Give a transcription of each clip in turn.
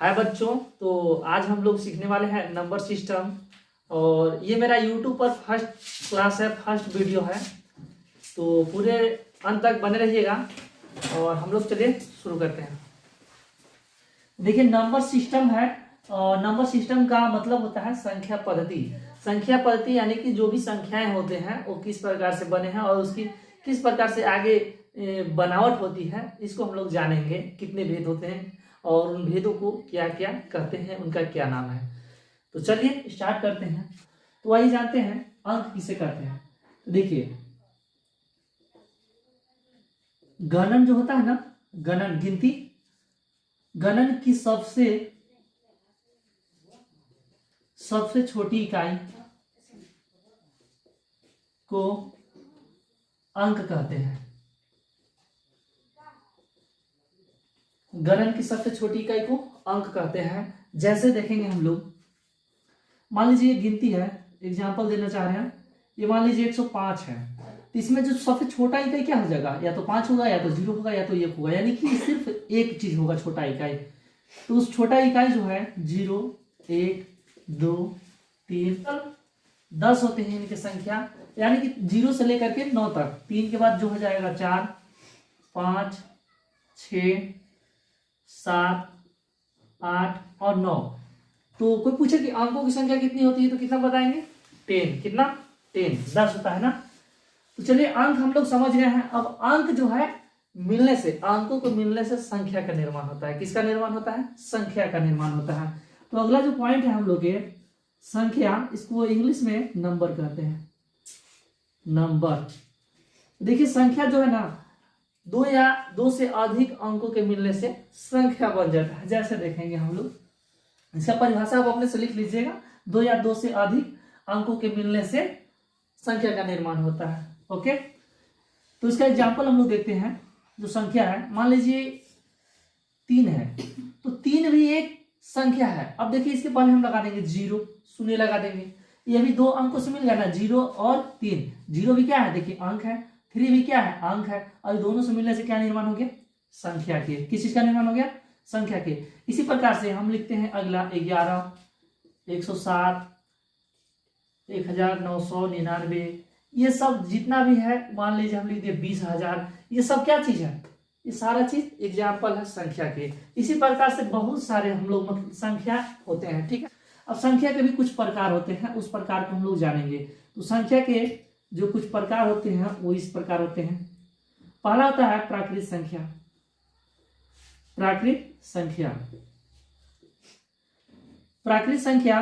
हाय बच्चों, तो आज हम लोग सीखने वाले हैं नंबर सिस्टम। और ये मेरा यूट्यूब पर फर्स्ट क्लास है, फर्स्ट वीडियो है, तो पूरे अंत तक बने रहिएगा। और हम लोग चलिए शुरू करते हैं। देखिए, नंबर सिस्टम है और नंबर सिस्टम का मतलब होता है संख्या पद्धति। संख्या पद्धति यानी कि जो भी संख्याएं होते हैं वो किस प्रकार से बने हैं और उसकी किस प्रकार से आगे बनावट होती है, इसको हम लोग जानेंगे। कितने भेद होते हैं और उन भेदों को क्या क्या कहते हैं, उनका क्या नाम है। तो चलिए स्टार्ट करते हैं। तो वही जानते हैं अंक किसे कहते हैं। तो देखिए, गणन जो होता है ना, गणन गिनती, गणन की सबसे छोटी इकाई को अंक कहते हैं। गणन की सबसे छोटी इकाई को अंक कहते हैं। जैसे देखेंगे हम लोग, मान लीजिए गिनती है, एग्जांपल देना चाह रहे हैं। ये मान लीजिए 105 है, तो इसमें जो सबसे छोटा इकाई क्या हो जाएगा, या तो 5 होगा, या तो 0 होगा, या तो 1 होगा, यानी कि सिर्फ एक चीज होगा छोटा इकाई। तो उस छोटा इकाई जो है 0, 1, 2, 3, 10 होते हैं इनकी संख्या, यानी कि 0 से लेकर के 9 तक। 3 के बाद जो हो जाएगा 4, 5, 6, 7, 8 और 9। तो कोई पूछे कि अंकों की संख्या कितनी होती है, तो कितना बताएंगे? 10। कितना? 10, 10 होता है ना। तो चलिए, अंक हम लोग समझ गए हैं। अब अंक जो है मिलने से, अंकों को मिलने से संख्या का निर्माण होता है। किसका निर्माण होता है? संख्या का निर्माण होता है। तो अगला जो पॉइंट है हम लोग के, संख्या, इसको इंग्लिश में नंबर कहते हैं। नंबर। देखिए, संख्या जो है ना, 2 या 2 से अधिक अंकों के मिलने से संख्या बन जाता है। जैसे देखेंगे हम लोग, इसका परिभाषा आप अपने से लिख लीजिएगा। 2 या 2 से अधिक अंकों के मिलने से संख्या का निर्माण होता है। ओके, तो इसका एग्जांपल हम लोग देखते हैं। जो संख्या है, मान लीजिए 3 है, तो 3 भी एक संख्या है। अब देखिए, इसके पहले हम लगा देंगे 0, शून्य लगा देंगे। ये भी 2 अंकों से मिल गया ना, 0 और 3। 0 भी क्या है? देखिए अंक है। 3 भी क्या है? अंक है। और दोनों से मिलने से क्या निर्माण हो गया? संख्या के। किस चीज का निर्माण हो गया? संख्या के। इसी प्रकार से हम लिखते हैं अगला 11, 107, 1999। ये सब जितना भी है, मान लीजिए हम लिख दिए 20,000। ये सब क्या चीज है? ये सारा चीज एग्जाम्पल है संख्या के। इसी प्रकार से बहुत सारे हम लोग मतलब संख्या होते हैं। ठीक है, अब संख्या के भी कुछ प्रकार होते हैं, उस प्रकार को हम लोग जानेंगे। तो संख्या के जो कुछ प्रकार होते हैं वो इस प्रकार होते हैं। पहला होता है प्राकृत संख्या। प्राकृत संख्या, प्राकृत संख्या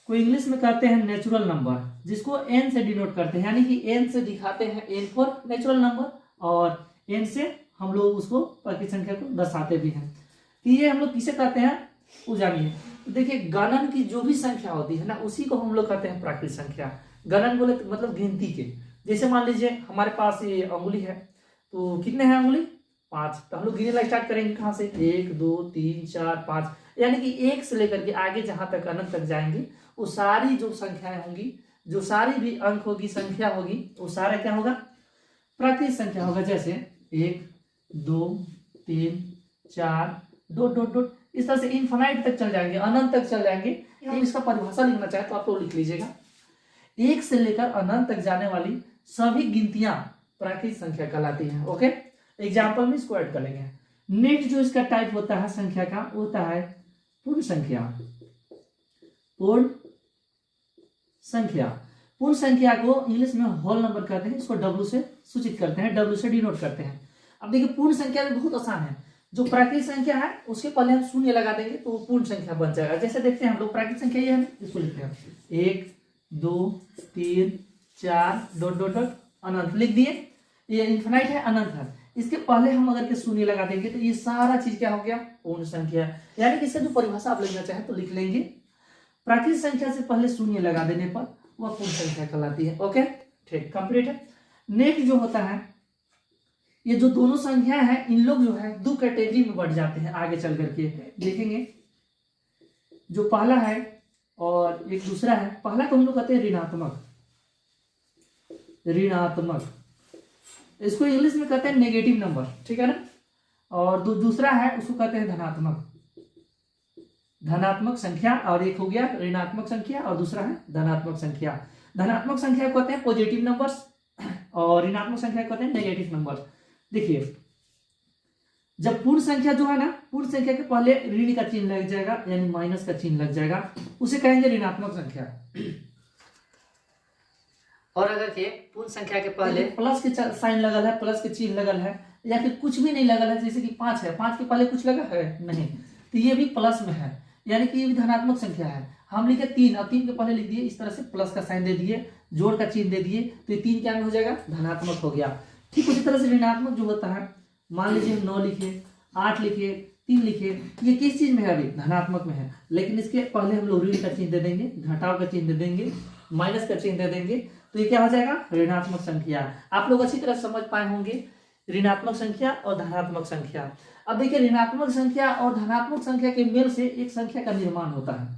को इंग्लिश में कहते हैं नेचुरल नंबर, जिसको n से डिनोट करते हैं, यानी कि n से दिखाते हैं, n फॉर नेचुरल नंबर, और n से हम लोग उसको प्राकृत संख्या को दर्शाते भी हैं। तो ये हम लोग किसे कहते हैं वो जानिए। तो देखिए, गणन की जो भी संख्या होती है ना, उसी को हम लोग कहते हैं प्राकृत संख्या। गणन बोले मतलब गिनती के। जैसे मान लीजिए हमारे पास ये अंगुली है, तो कितने हैं अंगुली? 5। तो हम लोग गिनना स्टार्ट करेंगे कहाँ से? 1, 2, 3, 4, 5, यानी कि 1 से लेकर के आगे जहां तक अनंत तक जाएंगे, वो सारी जो संख्याएं होंगी, जो सारी भी अंक होगी, संख्या होगी, वो सारा क्या होगा? प्राकृत संख्या होगा। जैसे 1, 2, 3, 4, डॉट डॉट डॉट, इस तरह से इनफाइनाइट तक चल जाएंगे, अनंत तक चल जाएंगे। हम इसका परिभाषा लिखना चाहे तो आप लोग लिख लीजिएगा। 1 से लेकर अनंत तक जाने वाली सभी गिनतियां प्राकृत संख्या कहलाती हैं। ओके, एग्जाम्पल में इसको ऐड कर लेंगे। नेक्स्ट जो इसका टाइप होता है संख्या का, वो होता है पूर्ण संख्या। पूर्ण संख्या, पूर्ण संख्या को इंग्लिश में होल नंबर कहते हैं। इसको W से सूचित करते हैं, W से डिनोट करते हैं। अब देखिए, पूर्ण संख्या में बहुत आसान है। जो प्राकृत संख्या है उसके पहले हम शून्य लगा देंगे तो वो पूर्ण संख्या बन जाएगा। जैसे देखते हैं हम लोग, प्राकृत संख्या ये है, इसको लिखते हैं 1, 2, 3, 4, डॉट डॉट डॉट, अनंत लिख दिए। ये इन्फिनाइट है, अनंत है। इसके पहले हम अगर के शून्य लगा देंगे तो ये सारा चीज क्या हो गया? पूर्ण संख्या। यानी कि इसका जो परिभाषा आप लिखना चाहे तो लिख लेंगे। प्राकृत संख्या से पहले शून्य लगा देने पर वह पूर्ण संख्या कहलाती है। ओके, ठीक, कंप्लीट है। नेक्स्ट जो होता है, ये जो दोनों संख्या है, इन लोग जो है 2 कैटेगरी में बढ़ जाते हैं। आगे चल करके देखेंगे, जो पहला है और एक दूसरा है। पहला को हम लोग कहते हैं ऋणात्मक। ऋणात्मक, इसको इंग्लिश में कहते हैं नेगेटिव नंबर। ठीक है ना। और दूसरा है, उसको कहते हैं धनात्मक। धनात्मक संख्या, और एक हो गया ऋणात्मक संख्या, और दूसरा है धनात्मक संख्या। धनात्मक संख्या को कहते हैं पॉजिटिव नंबर्स, और ऋणात्मक संख्या को कहते हैं नेगेटिव नंबर। देखिए, जब पूर्ण संख्या जो है ना, पूर्ण संख्या के पहले ऋण का चिन्ह लग जाएगा, यानी माइनस का चिन्ह लग जाएगा, उसे कहेंगे ऋणात्मक संख्या। और अगर के पूर्ण संख्या के पहले प्लस के साइन लगल है, प्लस के चिन्ह लगल है, या फिर कुछ भी नहीं लगल है, जैसे कि 5 है, 5 के पहले कुछ लगा है नहीं, तो ये भी प्लस में है, यानी कि ये भी धनात्मक संख्या है। हम लिखे 3, और 3 के पहले लिख दिए इस तरह से, प्लस का साइन दे दिए, जोड़ का चिन्ह दे दिए, तो ये 3 क्या में हो जाएगा, धनात्मक हो गया। ठीक उसी तरह से ऋणात्मक जो होता है, मान लीजिए 9 लिखे, 8 लिखे, 3 लिखे, ये किस चीज में है, अभी धनात्मक में है, लेकिन इसके पहले हम लोग ऋण का चिन्ह दे देंगे, घटाव का चिन्ह दे देंगे, माइनस का चिन्ह दे देंगे, तो ये क्या हो जाएगा, ऋणात्मक संख्या। आप लोग अच्छी तरह समझ पाए होंगे ऋणात्मक संख्या और धनात्मक संख्या। अब देखिए, ऋणात्मक संख्या और धनात्मक संख्या के मेल से एक संख्या का निर्माण होता है।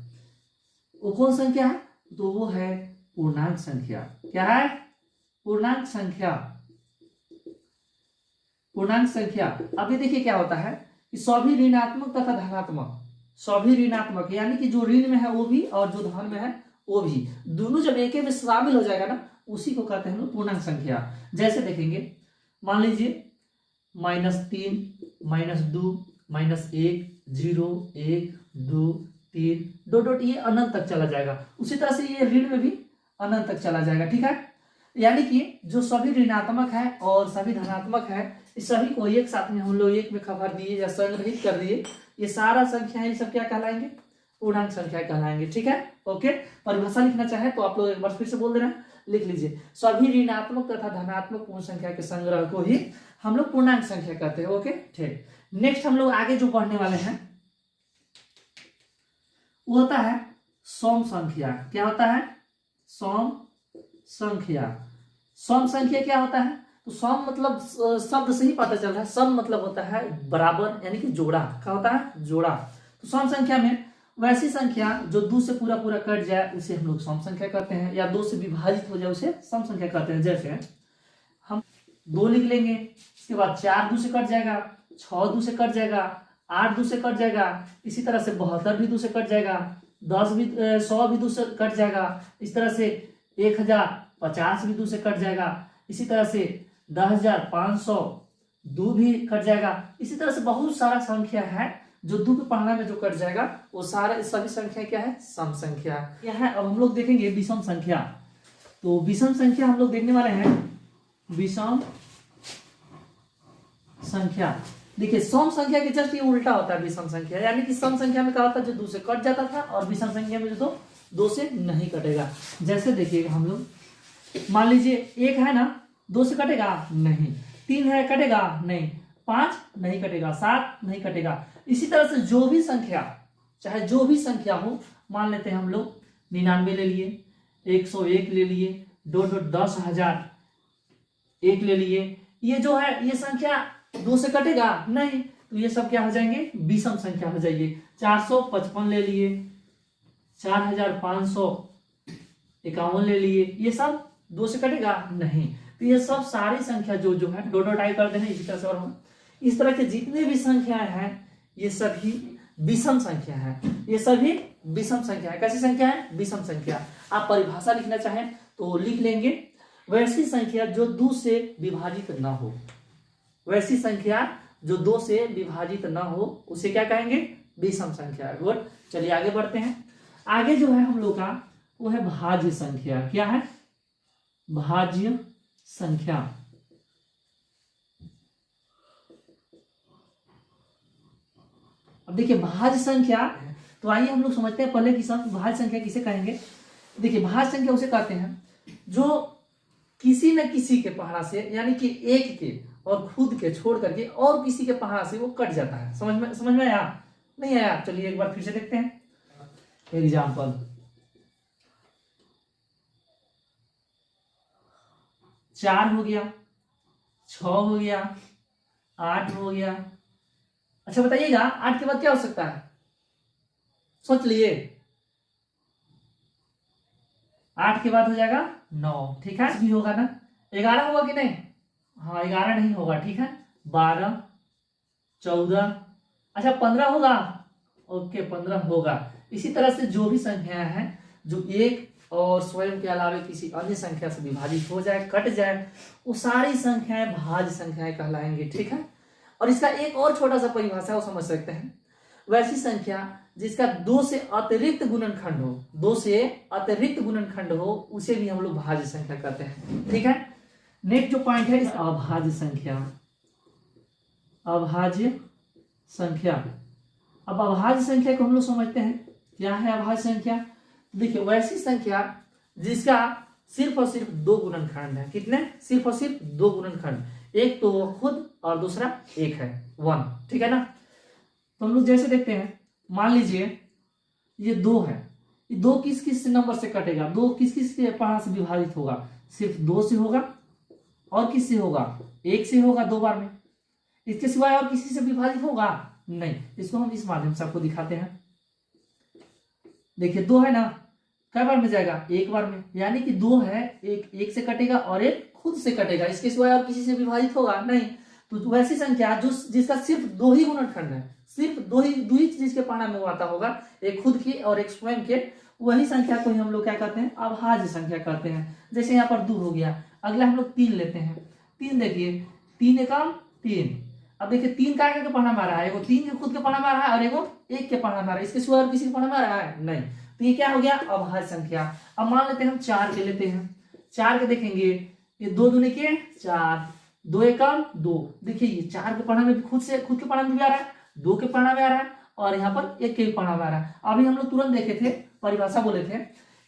वो कौन संख्या है, तो वो है पूर्णांक संख्या। क्या है, पूर्णांक संख्या। पूर्णांक संख्या। अभी देखिए क्या होता है कि सभी ऋणात्मक तथा धनात्मक, सभी ऋणात्मक यानी कि जो ऋण में है वो भी और जो धन में है वो भी, दोनों जब एक में शामिल हो जाएगा ना, उसी को कहते हैं हम लोग पूर्णांक संख्या। जैसे देखेंगे, मान लीजिए -3, -2, -1, 0, 1, 2, 3, डॉट डॉट, ये अनंत तक चला जाएगा। उसी तरह से ये ऋण में भी अनंत तक चला जाएगा। ठीक है, यानी कि जो सभी ऋणात्मक है और सभी धनात्मक है, इस सभी को एक साथ में हम लोग एक में खबर दिए या संग्रहित कर दिए, ये सारा संख्या ये सब क्या कहलाएंगे, पूर्णांक संख्या कहलाएंगे। ठीक है, ओके। परिभाषा लिखना चाहे तो आप लोग एक बार फिर से बोल दे रहे हैं, लिख लीजिए, सभी ऋणात्मक तथा धनात्मक पूर्ण संख्या के संग्रह को ही हम लोग पूर्णांक संख्या कहते हैं। ओके, ठीक। नेक्स्ट हम लोग आगे जो पढ़ने वाले हैं वो होता है सम संख्या। क्या होता है, सम संख्या। सम संख्या क्या होता है, तो सम मतलब शब्द से ही पता चल रहा है, सम मतलब होता है बराबर, यानी कि जोड़ा। क्या होता है, जोड़ा। तो सम संख्या में वैसी संख्या जो 2 से पूरा पूरा कट जाए उसे हम लोग सम संख्या कहते हैं, या 2 से विभाजित हो जाए उसे सम संख्या कहते हैं। जैसे हम 2 लिख लेंगे, इसके बाद 4 2 से कट जाएगा, 6 2 से कट जाएगा, 8 2 से कट जाएगा, इसी तरह से 72 भी 2 से कट जाएगा, 10 भी 100 भी 2 से कट जाएगा, इस तरह से 1050 भी 2 से कट जाएगा, इसी तरह से 10,500 2 भी कट जाएगा। इसी तरह से बहुत सारा संख्या है जो 2 के पढ़ना में जो कट जाएगा, वो सारा सभी संख्या क्या है, सम संख्या। यह है। अब हम लोग देखेंगे विषम संख्या। तो विषम संख्या हम लोग देखने वाले हैं, विषम संख्या। देखिए, सम संख्या के जस्ट ये उल्टा होता है विषम संख्या, यानी कि सम संख्या में क्या होता है, जो 2 से कट जाता था, और विषम संख्या में जो 2 से नहीं कटेगा। जैसे देखिएगा, हम लोग मान लीजिए 1 है ना, 2 से कटेगा नहीं, 3 है कटेगा नहीं, 5 नहीं कटेगा, 7 नहीं कटेगा। इसी तरह से जो भी संख्या, चाहे जो भी संख्या हो, मान लेते हैं हम लोग 99 ले लिए, 101 ले लिए, 10,000 1 ले लिए, ये जो है ये संख्या 2 से कटेगा नहीं, तो ये सब क्या हो जाएंगे, विषम संख्या हो जाएगी। 455 ले लिए, 4,551 ले लिए, ये सब 2 से कटेगा नहीं, तो ये सब सारी संख्या जो जो है डॉट डॉट आई कर देना, इसी तरह से। और इस तरह के जितने भी संख्याएं हैं ये सभी विषम संख्या है, ये सभी विषम संख्या है। कैसी संख्या है, विषम संख्या। आप परिभाषा लिखना चाहें तो लिख लेंगे, वैसी संख्या जो 2 से विभाजित ना हो, वैसी संख्या जो 2 से विभाजित ना हो उसे क्या कहेंगे, विषम संख्या। गुड, चलिए आगे बढ़ते हैं। आगे जो है हम लोग का वो है भाज्य संख्या। क्या है, भाज्य संख्या। अब देखिए भाज्य संख्या, तो आइए हम लोग समझते हैं पहले कि भाज्य संख्या किसे कहेंगे। देखिए भाज्य संख्या उसे कहते हैं जो किसी न किसी के पहाड़ा से, यानी कि एक के और खुद के छोड़ करके और किसी के पहाड़ा से वो कट जाता है। समझ में आया, नहीं आया? चलिए एक बार फिर से देखते हैं एग्जाम्पल। 4 हो गया, 6 हो गया, 8 हो गया। अच्छा बताइएगा 8 के बाद क्या हो सकता है, सोच लिए। 8 के बाद हो जाएगा 9, ठीक है, भी होगा ना। 11 होगा कि नहीं, हाँ 11 नहीं होगा, ठीक है। 12, 14, अच्छा 15 होगा, ओके 15 होगा। इसी तरह से जो भी संख्या है जो एक और स्वयं के अलावा किसी अन्य संख्या से विभाजित हो जाए, कट जाए, वो सारी संख्याएं भाज्य संख्याएं कहलाएंगी, ठीक है। और इसका एक और छोटा सा परिभाषा वो समझ सकते हैं, वैसी संख्या जिसका 2 से अतिरिक्त गुणनखंड हो, 2 से अतिरिक्त गुणनखंड हो, उसे भी हम लोग भाज्य संख्या कहते हैं, ठीक है। नेक्स्ट जो पॉइंट है अभाज्य संख्या। अभाज्य संख्या, अब अभाज्य संख्या को हम लोग समझते हैं क्या है अभाज्य संख्या। देखिए वैसी संख्या जिसका सिर्फ और सिर्फ 2 गुणनखंड है। कितने? सिर्फ और सिर्फ 2 गुणनखंड, एक तो वो खुद और दूसरा एक है 1, ठीक है ना। तो हम लोग जैसे देखते हैं, मान लीजिए ये 2 है, ये 2 किस किस नंबर से कटेगा, 2 किस किस के पहाड़ से विभाजित होगा, सिर्फ 2 से होगा और किससे होगा, 1 से होगा 2 बार में। इसके सिवाय और किसी से विभाजित होगा नहीं। इसको हम इस माध्यम से आपको दिखाते हैं। देखिए 2 है ना, कई बार में जाएगा, 1 बार में, यानी कि 2 है, एक से कटेगा और एक खुद से कटेगा, इसके सिवाय और किसी से विभाजित होगा नहीं। तो वैसी संख्या जो जिसका सिर्फ 2 ही गुणनखंड है, सिर्फ दो ही चीज के पाना में आता होगा, एक खुद की और एक स्वयं के, वही संख्या को ही हम लोग क्या कहते हैं अभाज्य संख्या कहते हैं। जैसे यहाँ पर 2 हो गया, अगला हम लोग 3 लेते हैं। 3 देखिए, 3 एकम 3। अब देखिए 3 का के पढ़ा में आ रहा है, एगो 3 के खुद के पढ़ा में आ रहा है और एगो 1 के पढ़ा में आ रहा है, इसके सिवा और किसी के पढ़ा में आ रहा है नहीं। तो ये क्या हो गया अभाज्य संख्या। अब मान लेते हैं हम 4 के लेते हैं। 4 के देखेंगे, ये 2 दूनी के 4, 2 एकम 2। देखिए ये 4 के पढ़ा में खुद के पढ़ा में भी आ रहा है, 2 के पढ़ा में आ रहा है और यहाँ पर 1 के भी पढ़ा में आ रहा है। अभी हम लोग तुरंत देखे थे, परिभाषा बोले थे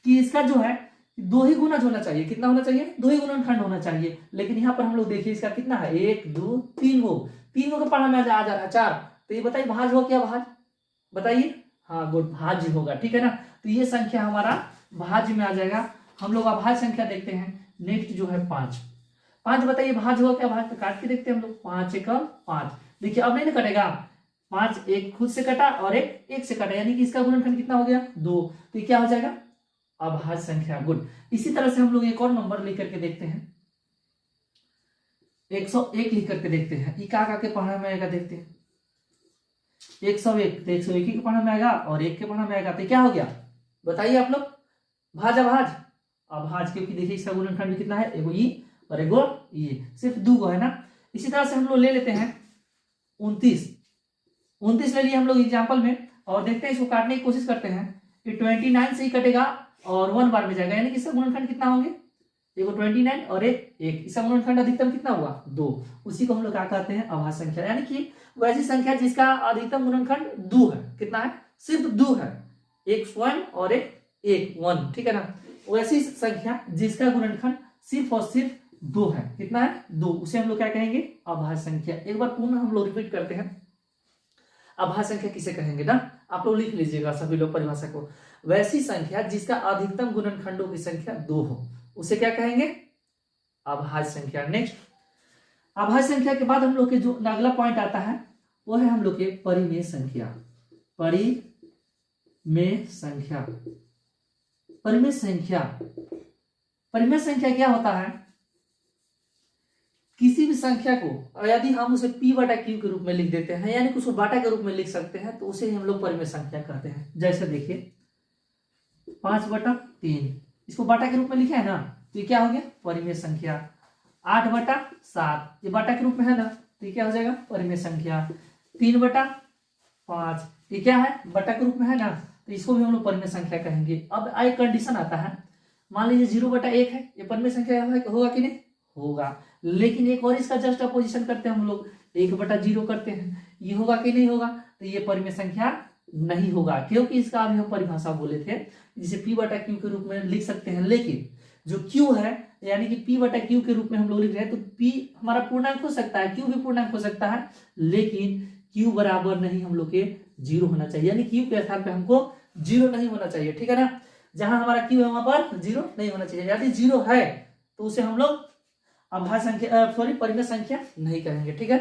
कि इसका जो है 2 ही गुणज होना चाहिए। कितना होना चाहिए? 2 ही गुणनखंड होना चाहिए। लेकिन यहाँ पर हम लोग देखिए इसका कितना है, 1 2 3 गो, 3 गो के पढ़ा में आ जा रहा है 4। तो ये बताइए भाज्य हो क्या भाज्य? बताइए। हाँ गुड, भाज्य होगा, ठीक है ना। तो ये संख्या हमारा भाज्य में आ जाएगा। हम लोग अभाज्य संख्या देखते हैं। नेक्स्ट जो है 5। 5 बताइए भाज्य होगा क्या? भाज्य तो काट के देखते हैं हम लोग। 5 एकम 5। देखिए अब नहीं ना कटेगा, 5 एक खुद से कटा और एक से कटा, यानी कि इसका गुणनखंड कितना हो गया 2। तो ये क्या हो जाएगा अभाज्य संख्या। गुड। इसी तरह से हम लोग एक और नंबर लिख करके देखते हैं, 101 लिख करके देखते हैं। ये का के पढ़ा में आएगा, देखते हैं 101। तो 101 के पढ़ा में आएगा और 1 के पढ़ा में आएगा, तो क्या हो गया बताइए आप लोग? भाज्य अभाज्य? अभाज्य, क्योंकि देखिए इसका गुणनखंड भी कितना है, एगो ये और एगो ये, सिर्फ 2 गो है ना। इसी तरह से हम लोग ले लेते हैं 29 ले लिए हम लोग एग्जाम्पल में, और देखते हैं इसको काटने की कोशिश करते हैं। ये 29 से ही कटेगा और 1 बार में जाएगा, यानी कि इसका गुणनखंड कितना होंगे, एगो 29 और एक इसका गुणनखंड अधिकतम कितना हुआ 2। उसी को हम लोग क्या कहते हैं अभाज्य संख्या। यानी कि वैसी संख्या जिसका अधिकतम गुणनखंड 2 है। कितना है? सिर्फ 2 है, एक स्वयं और एक 1, ठीक है ना। वैसी संख्या जिसका गुणनखंड सिर्फ और सिर्फ 2 है। कितना है? 2। उसे हम लोग क्या कहेंगे अभाज्य संख्या। एक बार पुनः हम लोग रिपीट करते हैं, अभाज्य संख्या किसे कहेंगे ना, आप लोग लिख लीजिएगा सभी लोग परिभाषा को। वैसी संख्या जिसका अधिकतम गुणनखंडों की संख्या 2 हो, उसे क्या कहेंगे अभाज्य संख्या। नेक्स्ट अभाज्य संख्या के बाद हम लोग के जो अगला पॉइंट आता है वो है हम लोग के परिमेय संख्या। परिमेय संख्या, परिमेय संख्या, परिमेय संख्या क्या होता है? किसी भी संख्या को यदि हम उसे p बटा q के रूप में लिख देते हैं, यानी कि उसको बाटा के रूप में लिख सकते हैं, तो उसे हम लोग परिमेय संख्या कहते हैं। जैसे देखिए 5/3, इसको बाटा के रूप में लिखे है ना, तो ये क्या हो गया परिमेय संख्या। 8/7, ये बाटा के रूप में है ना, तो ये क्या हो जाएगा परिमेय संख्या। 3/5, ये क्या है बाटा के रूप में है ना, तो इसको भी हम लोग परिमेय संख्या कहेंगे। अब एक कंडीशन आता है, मान लीजिए 0/1 है, ये परिमेय संख्या होगा कि नहीं? होगा। लेकिन एक और इसका जस्ट अपोजिशन करते हैं हम लोग, 1/0 करते हैं, ये होगा कि नहीं होगा? तो ये परिमेय संख्या नहीं होगा, क्योंकि इसका अभी हम परिभाषा बोले थे जिसे p बटा q के रूप में लिख सकते हैं। लेकिन जो q है, यानी कि p बटा q के रूप में हम लोग लिख रहे हैं, तो p हमारा पूर्णांक हो सकता है, q भी पूर्णांक हो सकता है, लेकिन q बराबर नहीं हम लोग के 0 होना चाहिए, यानी q के स्थान पे हमको 0 नहीं होना चाहिए, ठीक है ना। जहां हमारा q है वहां पर 0 नहीं होना चाहिए। यदि 0 है तो उसे हम लोग अभाज्य संख्या परिमेय संख्या नहीं कहेंगे, ठीक है।